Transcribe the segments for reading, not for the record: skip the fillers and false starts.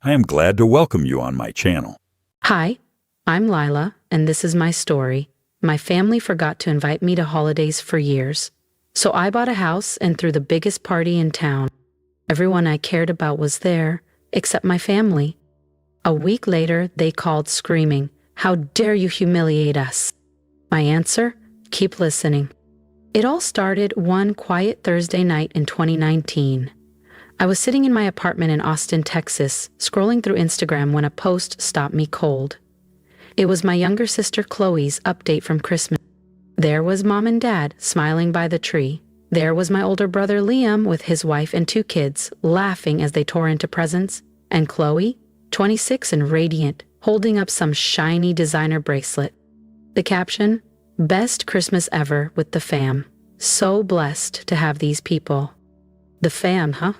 I am glad to welcome you on my channel. Hi, I'm Lila, and this is my story. My family forgot to invite me to holidays for years, so I bought a house and threw the biggest party in town. Everyone I cared about was there, except my family. A week later, they called screaming, "How dare you humiliate us?" My answer? Keep listening. It all started one quiet Thursday night in 2019. I was sitting in my apartment in Austin, Texas, scrolling through Instagram when a post stopped me cold. It was my younger sister Chloe's update from Christmas. There was Mom and Dad smiling by the tree. There was my older brother Liam with his wife and 2 kids, laughing as they tore into presents. And Chloe, 26 and radiant, holding up some shiny designer bracelet. The caption, "Best Christmas ever with the fam. So blessed to have these people." The fam, huh?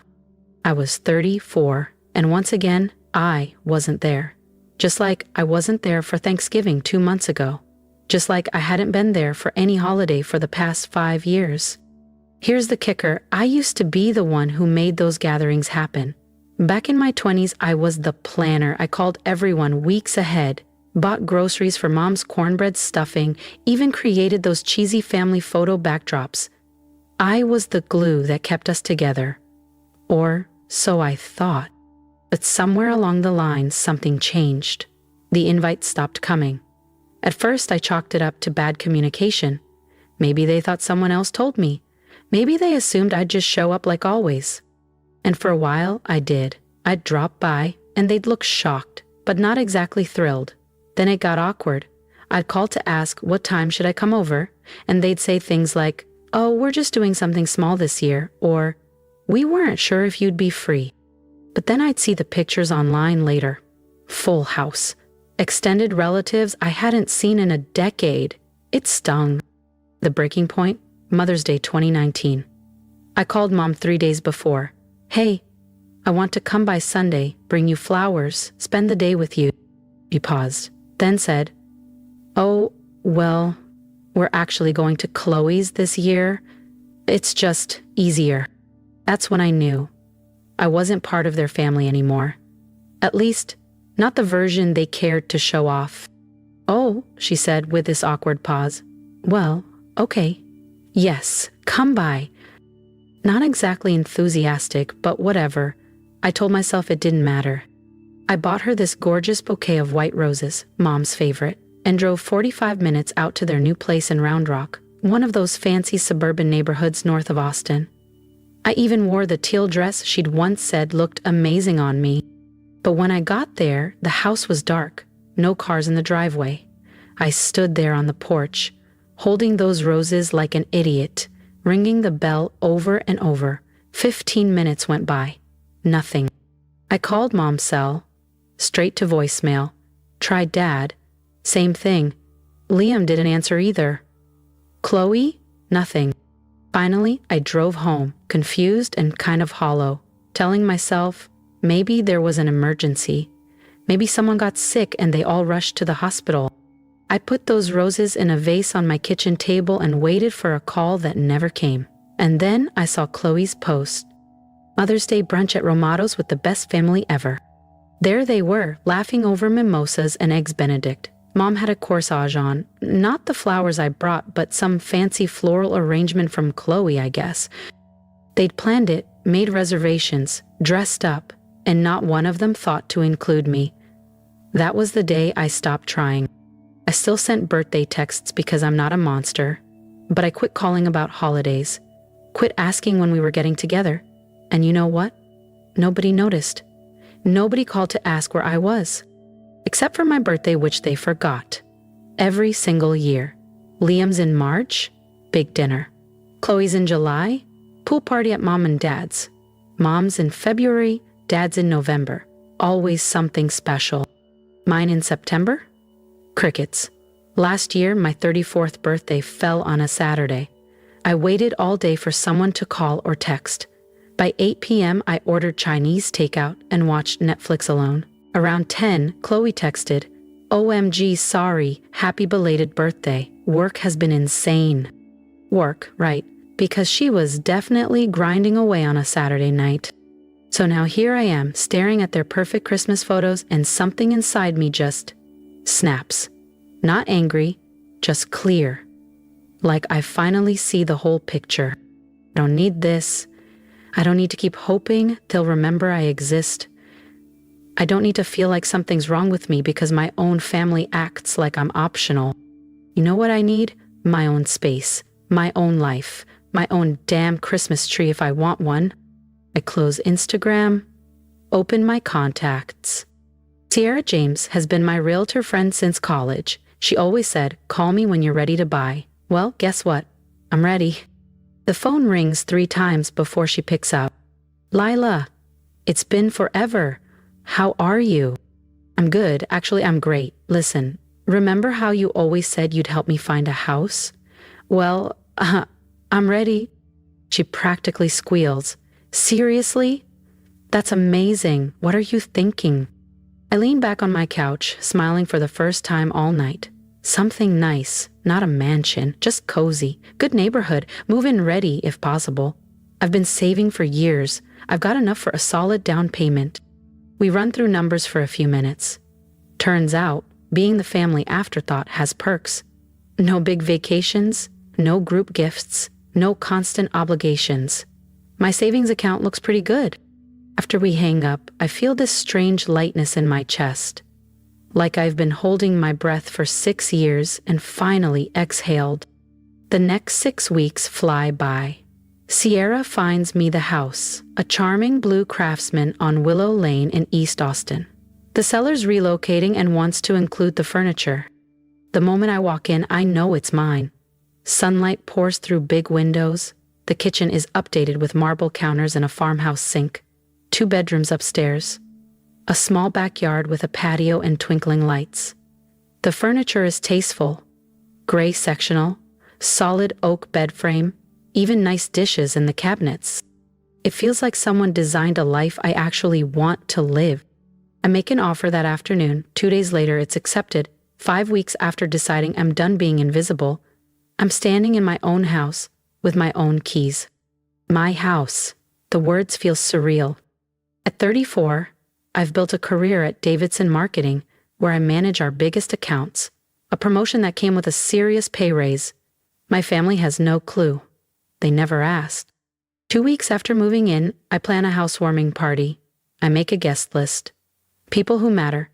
I was 34, and once again, I wasn't there. Just like I wasn't there for Thanksgiving 2 months ago. Just like I hadn't been there for any holiday for the past 5 years. Here's the kicker, I used to be the one who made those gatherings happen. Back in my 20s, I was the planner. I called everyone weeks ahead, bought groceries for Mom's cornbread stuffing, even created those cheesy family photo backdrops. I was the glue that kept us together. Or so I thought. But somewhere along the line, something changed. The invites stopped coming. At first, I chalked it up to bad communication. Maybe they thought someone else told me. Maybe they assumed I'd just show up like always. And for a while, I did. I'd drop by, and they'd look shocked, but not exactly thrilled. Then it got awkward. I'd call to ask, what time should I come over? And they'd say things like, "Oh, we're just doing something small this year," or, "We weren't sure if you'd be free." But then I'd see the pictures online later. Full house. Extended relatives I hadn't seen in a decade. It stung. The breaking point? Mother's Day 2019. I called Mom 3 days before. "Hey, I want to come by Sunday, bring you flowers, spend the day with you." She paused, then said, "Oh, well, we're actually going to Chloe's this year. It's just easier." That's when I knew. I wasn't part of their family anymore. At least, not the version they cared to show off. "Oh," she said with this awkward pause. "Well, okay. Yes, come by." Not exactly enthusiastic, but whatever. I told myself it didn't matter. I bought her this gorgeous bouquet of white roses, Mom's favorite, and drove 45 minutes out to their new place in Round Rock, one of those fancy suburban neighborhoods north of Austin. I even wore the teal dress she'd once said looked amazing on me. But when I got there, the house was dark, no cars in the driveway. I stood there on the porch, holding those roses like an idiot, ringing the bell over and over. 15 minutes went by. Nothing. I called Mom's cell, straight to voicemail. Tried Dad. Same thing. Liam didn't answer either. Chloe? Nothing. Finally, I drove home, confused and kind of hollow, telling myself, maybe there was an emergency. Maybe someone got sick and they all rushed to the hospital. I put those roses in a vase on my kitchen table and waited for a call that never came. And then I saw Chloe's post. Mother's Day brunch at Romato's with the best family ever. There they were, laughing over mimosas and eggs Benedict. Mom had a corsage on, not the flowers I brought, but some fancy floral arrangement from Chloe, I guess. They'd planned it, made reservations, dressed up, and not one of them thought to include me. That was the day I stopped trying. I still sent birthday texts because I'm not a monster, but I quit calling about holidays, quit asking when we were getting together. And you know what? Nobody noticed. Nobody called to ask where I was. Except for my birthday, which they forgot. Every single year. Liam's in March, big dinner. Chloe's in July, pool party at Mom and Dad's. Mom's in February, Dad's in November. Always something special. Mine in September? Crickets. Last year, my 34th birthday fell on a Saturday. I waited all day for someone to call or text. By 8 p.m., I ordered Chinese takeout and watched Netflix alone. Around 10, Chloe texted, "OMG, sorry, happy belated birthday. Work has been insane." Work, right, because she was definitely grinding away on a Saturday night. So now here I am, staring at their perfect Christmas photos, and something inside me just snaps. Not angry, just clear. Like I finally see the whole picture. I don't need this. I don't need to keep hoping they'll remember I exist. I don't need to feel like something's wrong with me because my own family acts like I'm optional. You know what I need? My own space, my own life, my own damn Christmas tree if I want one. I close Instagram, open my contacts. Sierra James has been my realtor friend since college. She always said, "Call me when you're ready to buy." Well, guess what? I'm ready. The phone rings 3 times before she picks up. "Lila, it's been forever. How are you?" "I'm good. Actually, I'm great. Listen, remember how you always said you'd help me find a house? Well, I'm ready." She practically squeals. "Seriously? That's amazing. What are you thinking?" I lean back on my couch, smiling for the first time all night. Something nice, not a mansion, just cozy, good neighborhood, move-in ready if possible. I've been saving for years. I've got enough for a solid down payment. We run through numbers for a few minutes. Turns out, being the family afterthought has perks. No big vacations, no group gifts, no constant obligations. My savings account looks pretty good. After we hang up, I feel this strange lightness in my chest. Like I've been holding my breath for 6 years and finally exhaled. The next 6 weeks fly by. Sierra finds me the house, a charming blue craftsman on Willow Lane in East Austin. The seller's relocating and wants to include the furniture. The moment I walk in, I know it's mine. Sunlight pours through big windows. The kitchen is updated with marble counters and a farmhouse sink. 2 bedrooms upstairs. A small backyard with a patio and twinkling lights. The furniture is tasteful. Gray sectional, solid oak bed frame, even nice dishes in the cabinets. It feels like someone designed a life I actually want to live. I make an offer that afternoon. 2 days later, it's accepted. 5 weeks after deciding I'm done being invisible, I'm standing in my own house with my own keys. My house. The words feel surreal. At 34, I've built a career at Davidson Marketing where I manage our biggest accounts, a promotion that came with a serious pay raise. My family has no clue. They never asked. 2 weeks after moving in, I plan a housewarming party. I make a guest list. People who matter.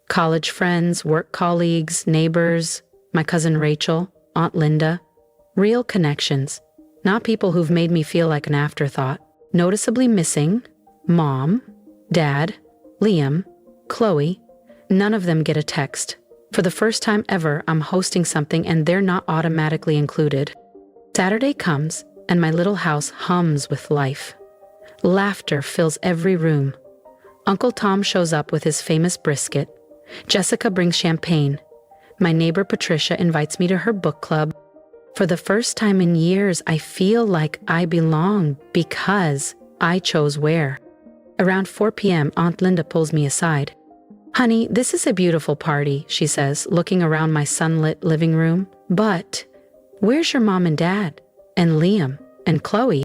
College friends, work colleagues, neighbors, my cousin Rachel, Aunt Linda. Real connections, not people who've made me feel like an afterthought. Noticeably missing, Mom, Dad, Liam, Chloe. None of them get a text. For the first time ever, I'm hosting something and they're not automatically included. Saturday comes, and my little house hums with life. Laughter fills every room. Uncle Tom shows up with his famous brisket. Jessica brings champagne. My neighbor Patricia invites me to her book club. For the first time in years, I feel like I belong because I chose where. Around 4 p.m., Aunt Linda pulls me aside. "Honey, this is a beautiful party," she says, looking around my sunlit living room. "But where's your mom and dad? And Liam? And Chloe?"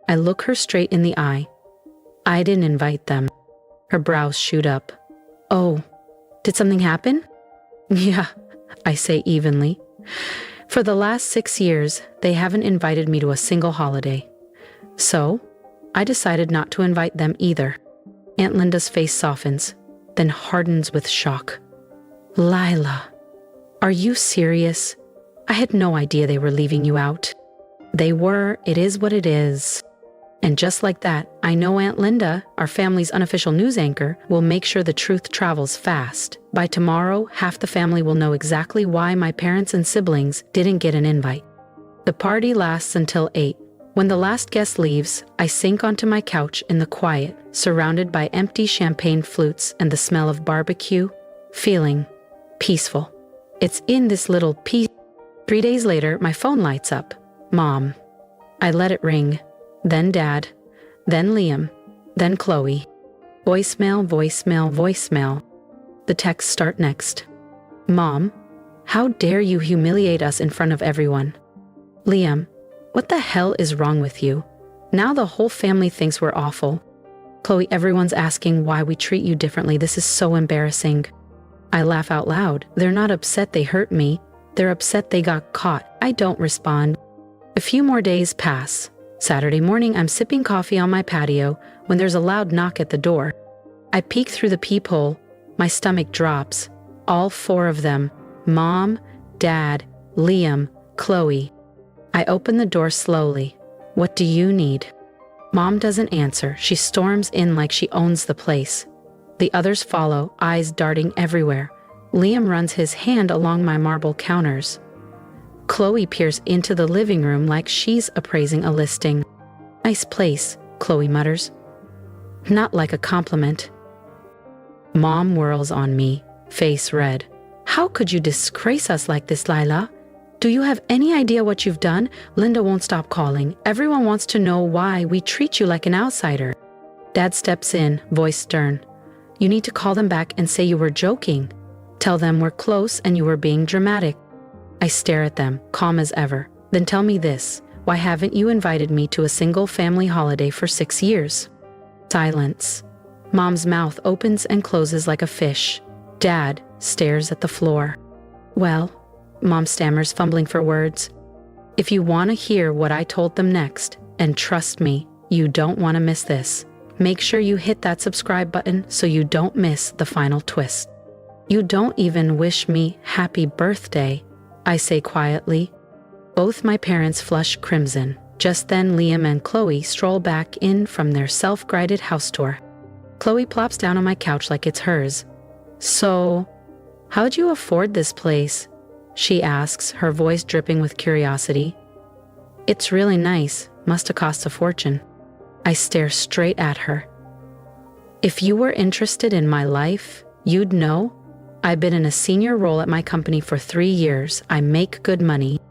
I look her straight in the eye. "I didn't invite them." Her brows shoot up. "Oh, did something happen?" "Yeah," I say evenly. "For the last 6 years, they haven't invited me to a single holiday. So, I decided not to invite them either." Aunt Linda's face softens, then hardens with shock. "Lila, are you serious? I had no idea they were leaving you out." "They were. It is what it is." And just like that, I know Aunt Linda, our family's unofficial news anchor, will make sure the truth travels fast. By tomorrow, half the family will know exactly why my parents and siblings didn't get an invite. The party lasts until 8. When the last guest leaves, I sink onto my couch in the quiet, surrounded by empty champagne flutes and the smell of barbecue, feeling peaceful. It's in this little peace. 3 days later, my phone lights up. Mom. I let it ring. Then Dad. Then Liam. Then Chloe. Voicemail, voicemail, voicemail. The texts start next. "Mom, how dare you humiliate us in front of everyone?" Liam, "What the hell is wrong with you? Now the whole family thinks we're awful." Chloe, everyone's asking why we treat you differently. This is so embarrassing. I laugh out loud. They're not upset they hurt me. They're upset they got caught. I don't respond. A few more days pass. Saturday morning, I'm sipping coffee on my patio when there's a loud knock at the door. I peek through the peephole. My stomach drops. All four of them. Mom, Dad, Liam, Chloe. I open the door slowly. What do you need? Mom doesn't answer. She storms in like she owns the place. The others follow, eyes darting everywhere. Liam runs his hand along my marble counters. Chloe peers into the living room like she's appraising a listing. Nice place, Chloe mutters. Not like a compliment. Mom whirls on me, face red. How could you disgrace us like this, Lila? Do you have any idea what you've done? Linda won't stop calling. Everyone wants to know why we treat you like an outsider. Dad steps in, voice stern. You need to call them back and say you were joking. Tell them we're close and you were being dramatic. I stare at them, calm as ever. Then tell me this. Why haven't you invited me to a single family holiday for 6 years? Silence. Mom's mouth opens and closes like a fish. Dad stares at the floor. Well, Mom stammers, fumbling for words. If you want to hear what I told them next, and trust me, you don't want to miss this, make sure you hit that subscribe button so you don't miss the final twist. You don't even wish me happy birthday, I say quietly. Both my parents flush crimson. Just then Liam and Chloe stroll back in from their self-guided house tour. Chloe plops down on my couch like it's hers. So, how'd you afford this place? She asks, her voice dripping with curiosity. It's really nice. Must have cost a fortune. I stare straight at her. If you were interested in my life, you'd know. I've been in a senior role at my company for 3 years. I make good money.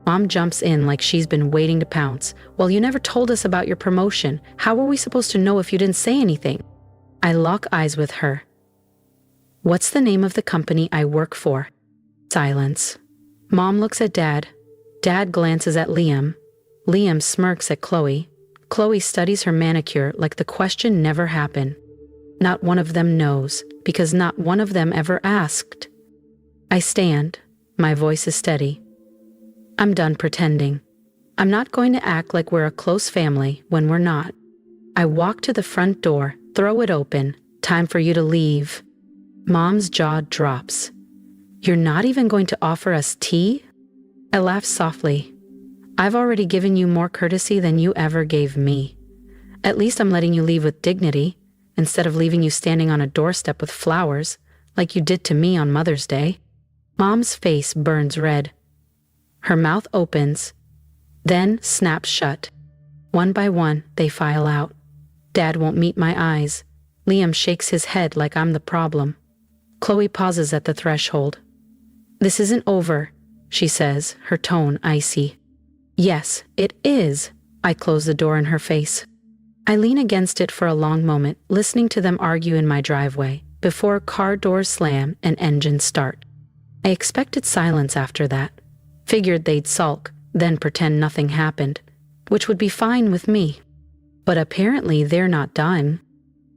Mom jumps in like she's been waiting to pounce. Well, you never told us about your promotion. How were we supposed to know if you didn't say anything? I lock eyes with her. What's the name of the company I work for? Silence. Mom looks at Dad. Dad glances at Liam. Liam smirks at Chloe. Chloe studies her manicure like the question never happened. Not one of them knows, because not one of them ever asked. I stand. My voice is steady. I'm done pretending. I'm not going to act like we're a close family when we're not. I walk to the front door, throw it open. Time for you to leave. Mom's jaw drops. You're not even going to offer us tea? I laugh softly. I've already given you more courtesy than you ever gave me. At least I'm letting you leave with dignity, instead of leaving you standing on a doorstep with flowers, like you did to me on Mother's Day. Mom's face burns red. Her mouth opens, then snaps shut. One by one, they file out. Dad won't meet my eyes. Liam shakes his head like I'm the problem. Chloe pauses at the threshold. This isn't over, she says, her tone icy. Yes, it is. I close the door in her face. I lean against it for a long moment, listening to them argue in my driveway, before car doors slam and engines start. I expected silence after that. Figured they'd sulk, then pretend nothing happened, which would be fine with me. But apparently they're not done.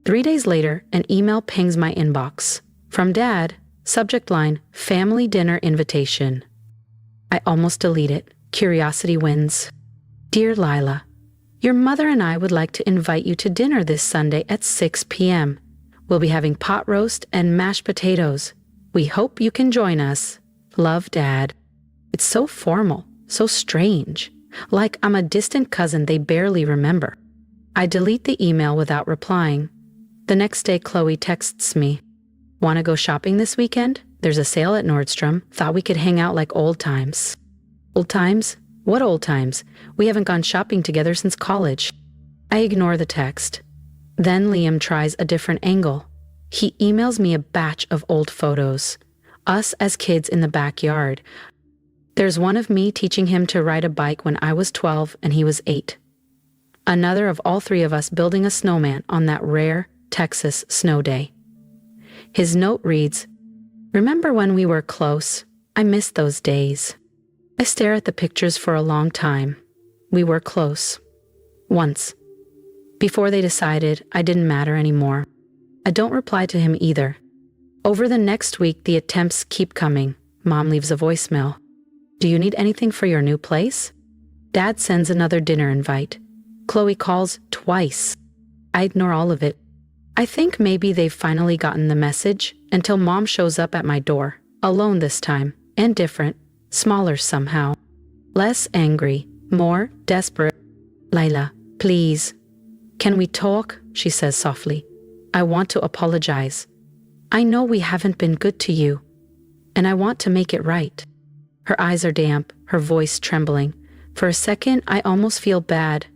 3 days later, an email pings my inbox. From Dad, subject line, family dinner invitation. I almost delete it. Curiosity wins. Dear Lila, your mother and I would like to invite you to dinner this Sunday at 6 p.m. We'll be having pot roast and mashed potatoes. We hope you can join us. Love, Dad. It's so formal, so strange. Like I'm a distant cousin they barely remember. I delete the email without replying. The next day, Chloe texts me. Want to go shopping this weekend? There's a sale at Nordstrom. Thought we could hang out like old times. Old times? What old times? We haven't gone shopping together since college. I ignore the text. Then Liam tries a different angle. He emails me a batch of old photos. Us as kids in the backyard. There's one of me teaching him to ride a bike when I was 12 and he was 8. Another of all three of us building a snowman on that rare Texas snow day. His note reads, Remember when we were close? I miss those days. I stare at the pictures for a long time. We were close. Once. Before they decided, I didn't matter anymore. I don't reply to him either. Over the next week, the attempts keep coming. Mom leaves a voicemail. Do you need anything for your new place? Dad sends another dinner invite. Chloe calls twice. I ignore all of it. I think maybe they've finally gotten the message until Mom shows up at my door, alone this time, and different, smaller somehow. Less angry, more desperate. Lila, please. Can we talk? She says softly. I want to apologize. I know we haven't been good to you, and I want to make it right. Her eyes are damp, her voice trembling. For a second, I almost feel bad.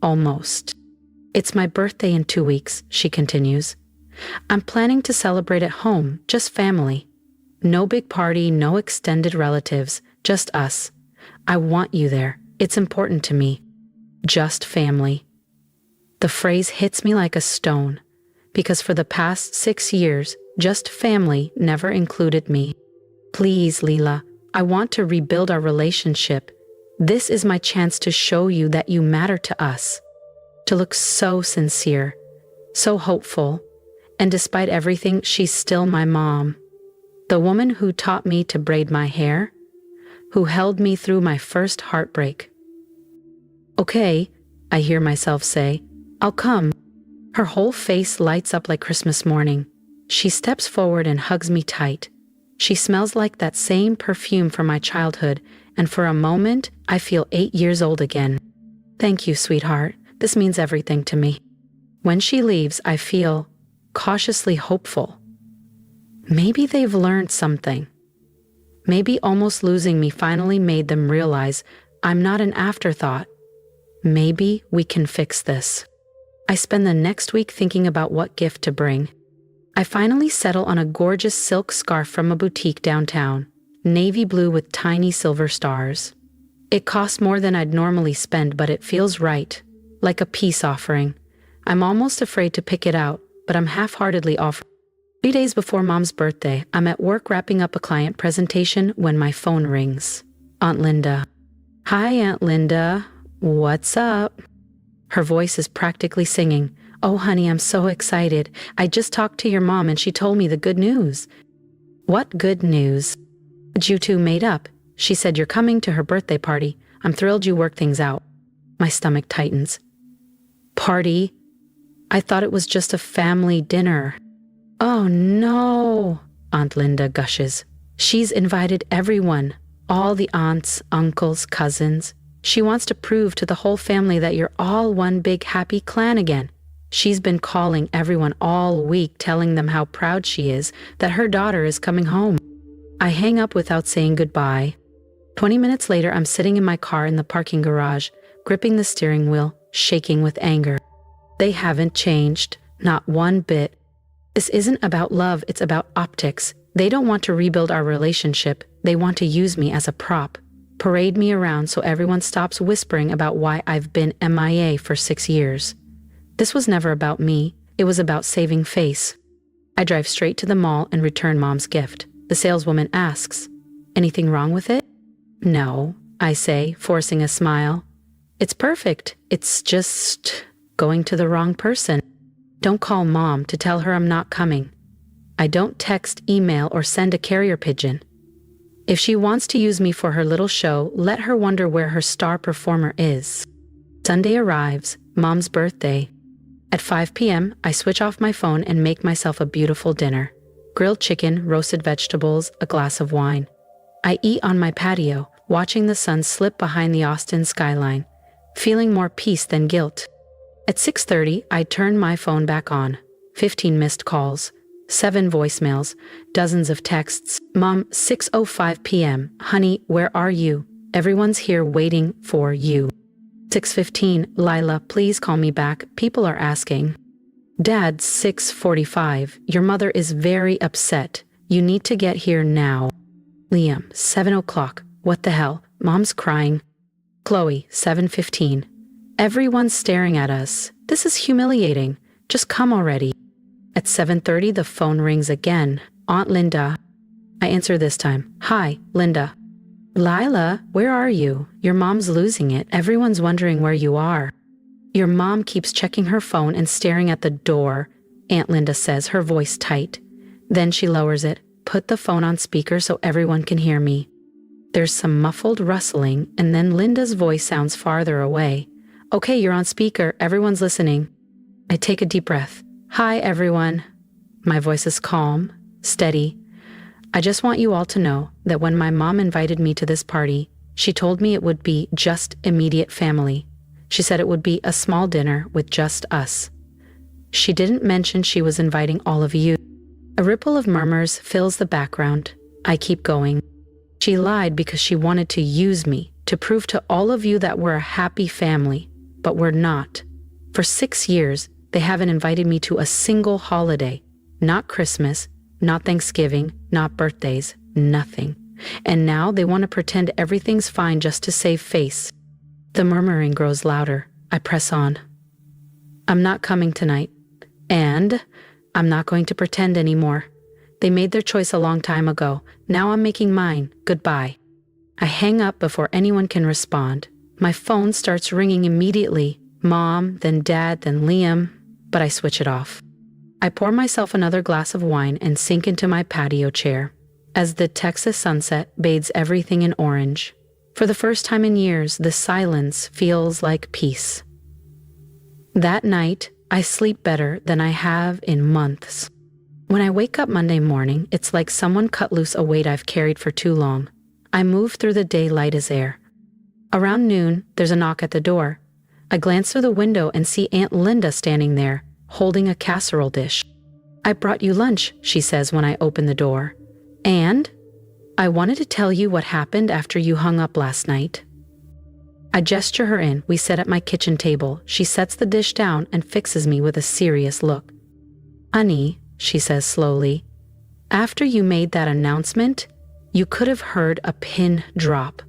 Almost. It's my birthday in 2 weeks, she continues. I'm planning to celebrate at home, just family. No big party, no extended relatives, just us. I want you there. It's important to me. Just family. The phrase hits me like a stone, because for the past 6 years, just family never included me. Please, Leela, I want to rebuild our relationship. This is my chance to show you that you matter to us. To look so sincere, so hopeful, and despite everything, she's still my mom. The woman who taught me to braid my hair, who held me through my first heartbreak. Okay, I hear myself say, I'll come. Her whole face lights up like Christmas morning. She steps forward and hugs me tight. She smells like that same perfume from my childhood, and for a moment, I feel 8 years old again. Thank you, sweetheart. This means everything to me. When she leaves, I feel cautiously hopeful. Maybe they've learned something. Maybe almost losing me finally made them realize I'm not an afterthought. Maybe we can fix this. I spend the next week thinking about what gift to bring. I finally settle on a gorgeous silk scarf from a boutique downtown, navy blue with tiny silver stars. It costs more than I'd normally spend, but it feels right. Like a peace offering. I'm almost afraid to pick it out, but I'm half-heartedly offering. 3 days before Mom's birthday, I'm at work wrapping up a client presentation when my phone rings. Aunt Linda. Hi, Aunt Linda. What's up? Her voice is practically singing. Oh, honey, I'm so excited. I just talked to your mom and she told me the good news. What good news? You two made up. She said you're coming to her birthday party. I'm thrilled you worked things out. My stomach tightens. Party? I thought it was just a family dinner. Oh no, Aunt Linda gushes. She's invited everyone, all the aunts, uncles, cousins. She wants to prove to the whole family that you're all one big happy clan again. She's been calling everyone all week, telling them how proud she is that her daughter is coming home. I hang up without saying goodbye. 20 minutes later, I'm sitting in my car in the parking garage, gripping the steering wheel, shaking with anger. They haven't changed, not one bit. This isn't about love, it's about optics. They don't want to rebuild our relationship. They want to use me as a prop, parade me around so everyone stops whispering about why I've been MIA for 6 years. This was never about me. It was about saving face. I drive straight to the mall and return Mom's gift. The saleswoman asks, anything wrong with it? No, I say, forcing a smile. It's perfect. It's just going to the wrong person. Don't call Mom to tell her I'm not coming. I don't text, email, or send a carrier pigeon. If she wants to use me for her little show, let her wonder where her star performer is. Sunday arrives, Mom's birthday. At 5 p.m., I switch off my phone and make myself a beautiful dinner. Grilled chicken, roasted vegetables, a glass of wine. I eat on my patio, watching the sun slip behind the Austin skyline, feeling more peace than guilt. At 6:30, I turn my phone back on. 15 missed calls, 7 voicemails, dozens of texts. Mom, 6:05 p.m. Honey, where are you? Everyone's here waiting for you. 6:15, Lila, please call me back. People are asking. Dad, 6:45, your mother is very upset. You need to get here now. Liam, 7 o'clock. What the hell? Mom's crying. Chloe, 7:15. Everyone's staring at us. This is humiliating. Just come already. At 7:30, the phone rings again. Aunt Linda. I answer this time. Hi, Linda. Lila, where are you? Your mom's losing it. Everyone's wondering where you are. Your mom keeps checking her phone and staring at the door, Aunt Linda says, her voice tight. Then she lowers it. Put the phone on speaker so everyone can hear me. There's some muffled rustling, and then Linda's voice sounds farther away. Okay, you're on speaker. Everyone's listening. I take a deep breath. Hi, everyone. My voice is calm, steady. I just want you all to know that when my mom invited me to this party, she told me it would be just immediate family. She said it would be a small dinner with just us. She didn't mention she was inviting all of you. A ripple of murmurs fills the background. I keep going. She lied because she wanted to use me to prove to all of you that we're a happy family, but we're not. For 6 years, they haven't invited me to a single holiday. Not Christmas, not Thanksgiving, not birthdays, nothing. And now they want to pretend everything's fine just to save face. The murmuring grows louder. I press on. I'm not coming tonight. And I'm not going to pretend anymore. They made their choice a long time ago. Now I'm making mine. Goodbye. I hang up before anyone can respond. My phone starts ringing immediately. Mom, then Dad, then Liam. But I switch it off. I pour myself another glass of wine and sink into my patio chair as the Texas sunset bathes everything in orange. For the first time in years, the silence feels like peace. That night, I sleep better than I have in months. When I wake up Monday morning, it's like someone cut loose a weight I've carried for too long. I move through the day light as air. Around noon, there's a knock at the door. I glance through the window and see Aunt Linda standing there, holding a casserole dish. I brought you lunch, she says when I open the door. And I wanted to tell you what happened after you hung up last night. I gesture her in. We sit at my kitchen table. She sets the dish down and fixes me with a serious look. Honey, she says slowly, after you made that announcement, you could have heard a pin drop.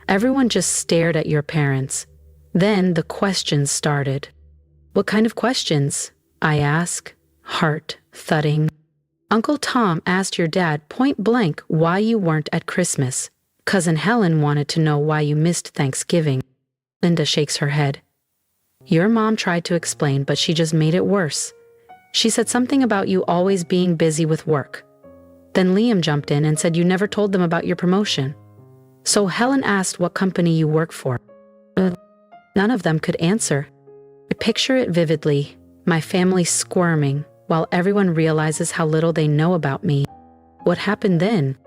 Everyone just stared at your parents. Then the questions started. What kind of questions? I ask, heart thudding. Uncle Tom asked your dad point blank why you weren't at Christmas. Cousin Helen wanted to know why you missed Thanksgiving. Linda shakes her head. Your mom tried to explain, but she just made it worse. She said something about you always being busy with work. Then Liam jumped in and said you never told them about your promotion. So Helen asked what company you work for. None of them could answer. I picture it vividly, my family squirming, while everyone realizes how little they know about me. What happened then?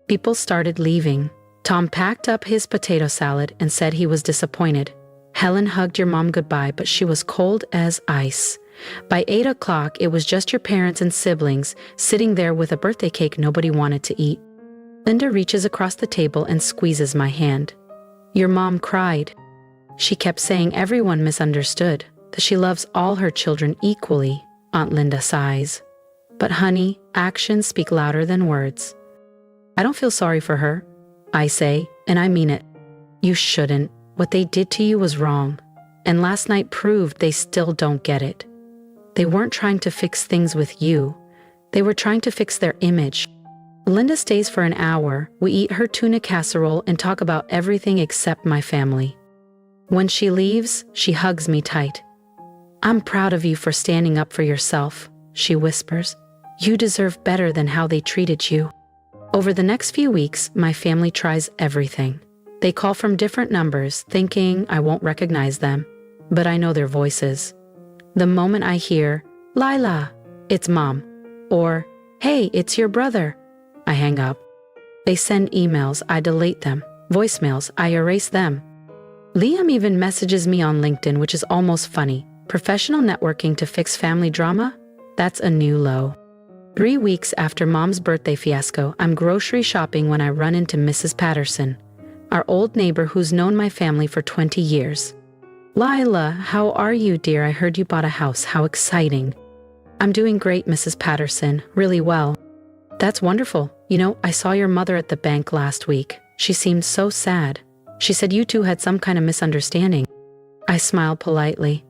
People started leaving. Tom packed up his potato salad and said he was disappointed. Helen hugged your mom goodbye, but she was cold as ice. By 8 o'clock, it was just your parents and siblings sitting there with a birthday cake nobody wanted to eat. Linda reaches across the table and squeezes my hand. Your mom cried. She kept saying everyone misunderstood, that she loves all her children equally. Aunt Linda sighs. But honey, actions speak louder than words. I don't feel sorry for her, I say, and I mean it. You shouldn't. What they did to you was wrong. And last night proved they still don't get it. They weren't trying to fix things with you. They were trying to fix their image. Linda stays for an hour. We eat her tuna casserole and talk about everything except my family. When she leaves, she hugs me tight. I'm proud of you for standing up for yourself, she whispers. You deserve better than how they treated you. Over the next few weeks, my family tries everything. They call from different numbers, thinking I won't recognize them, but I know their voices. The moment I hear, Lila, it's Mom, or hey, it's your brother, I hang up. They send emails, I delete them. Voicemails, I erase them. Liam even messages me on LinkedIn, which is almost funny. Professional networking to fix family drama? That's a new low. 3 weeks after Mom's birthday fiasco, I'm grocery shopping when I run into Mrs. Patterson, our old neighbor who's known my family for 20 years. Lila, how are you, dear? I heard you bought a house. How exciting. I'm doing great, Mrs. Patterson. Really well. That's wonderful. You know, I saw your mother at the bank last week. She seemed so sad. She said you two had some kind of misunderstanding. I smiled politely.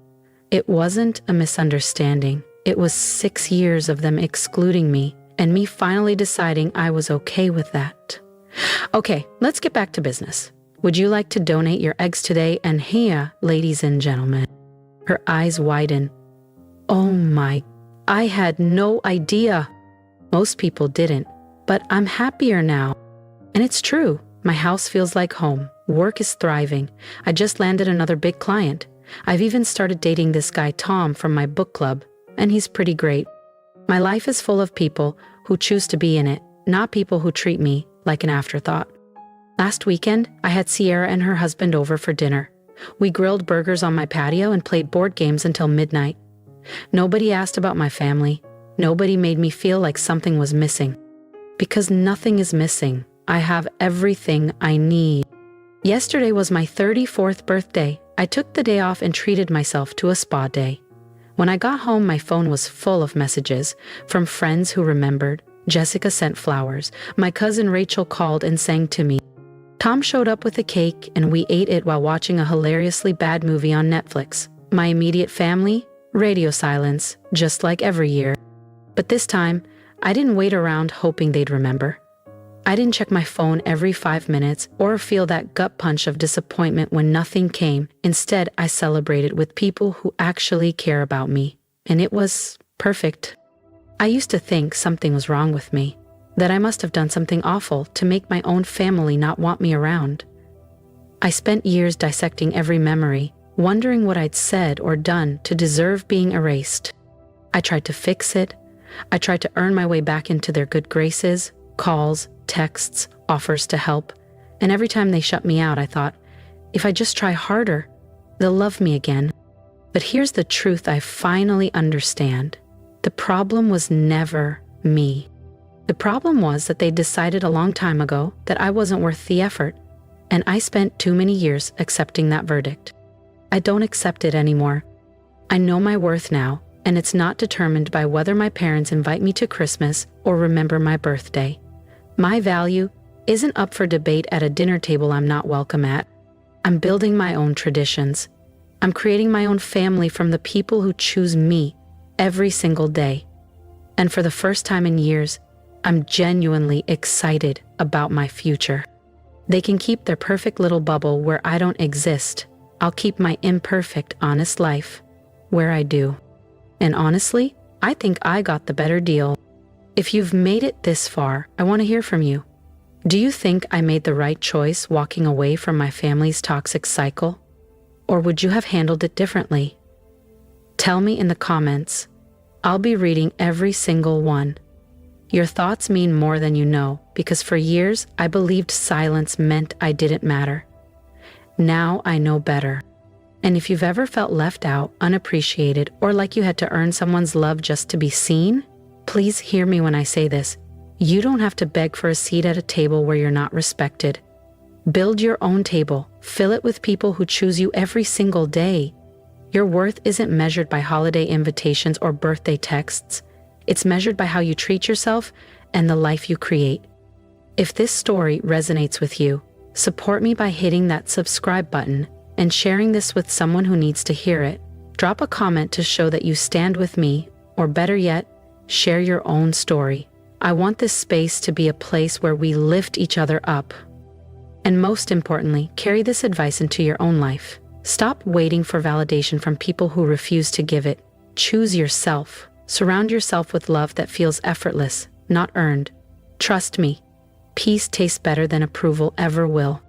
It wasn't a misunderstanding. It was 6 years of them excluding me and me finally deciding I was okay with that. Okay, let's get back to business. Would you like to donate your eggs today? And here, ladies and gentlemen. Her eyes widen. Oh my, I had no idea. Most people didn't, but I'm happier now. And it's true, my house feels like home. Work is thriving. I just landed another big client. I've even started dating this guy Tom from my book club, and he's pretty great. My life is full of people who choose to be in it, not people who treat me like an afterthought. Last weekend, I had Sierra and her husband over for dinner. We grilled burgers on my patio and played board games until midnight. Nobody asked about my family. Nobody made me feel like something was missing. Because nothing is missing. I have everything I need. Yesterday was my 34th birthday. I took the day off and treated myself to a spa day. When I got home, my phone was full of messages from friends who remembered. Jessica sent flowers. My cousin Rachel called and sang to me. Tom showed up with a cake and we ate it while watching a hilariously bad movie on Netflix. My immediate family, radio silence, just like every year. But this time, I didn't wait around hoping they'd remember. I didn't check my phone every 5 minutes or feel that gut punch of disappointment when nothing came. Instead, I celebrated with people who actually care about me. And it was perfect. I used to think something was wrong with me, that I must have done something awful to make my own family not want me around. I spent years dissecting every memory, wondering what I'd said or done to deserve being erased. I tried to fix it. I tried to earn my way back into their good graces, calls, texts, offers to help. And every time they shut me out, I thought, if I just try harder, they'll love me again. But here's the truth I finally understand. The problem was never me. The problem was that they decided a long time ago that I wasn't worth the effort, and I spent too many years accepting that verdict. I don't accept it anymore. I know my worth now, and it's not determined by whether my parents invite me to Christmas or remember my birthday. My value isn't up for debate at a dinner table I'm not welcome at. I'm building my own traditions. I'm creating my own family from the people who choose me every single day. And for the first time in years, I'm genuinely excited about my future. They can keep their perfect little bubble where I don't exist. I'll keep my imperfect, honest life where I do. And honestly, I think I got the better deal. If you've made it this far, I want to hear from you. Do you think I made the right choice walking away from my family's toxic cycle? Or would you have handled it differently? Tell me in the comments. I'll be reading every single one. Your thoughts mean more than you know, because for years I believed silence meant I didn't matter. Now I know better. And if you've ever felt left out, unappreciated, or like you had to earn someone's love just to be seen, please hear me when I say this. You don't have to beg for a seat at a table where you're not respected. Build your own table. Fill it with people who choose you every single day. Your worth isn't measured by holiday invitations or birthday texts. It's measured by how you treat yourself and the life you create. If this story resonates with you, support me by hitting that subscribe button and sharing this with someone who needs to hear it. Drop a comment to show that you stand with me, or better yet, share your own story. I want this space to be a place where we lift each other up. And most importantly, carry this advice into your own life. Stop waiting for validation from people who refuse to give it. Choose yourself. Surround yourself with love that feels effortless, not earned. Trust me, peace tastes better than approval ever will.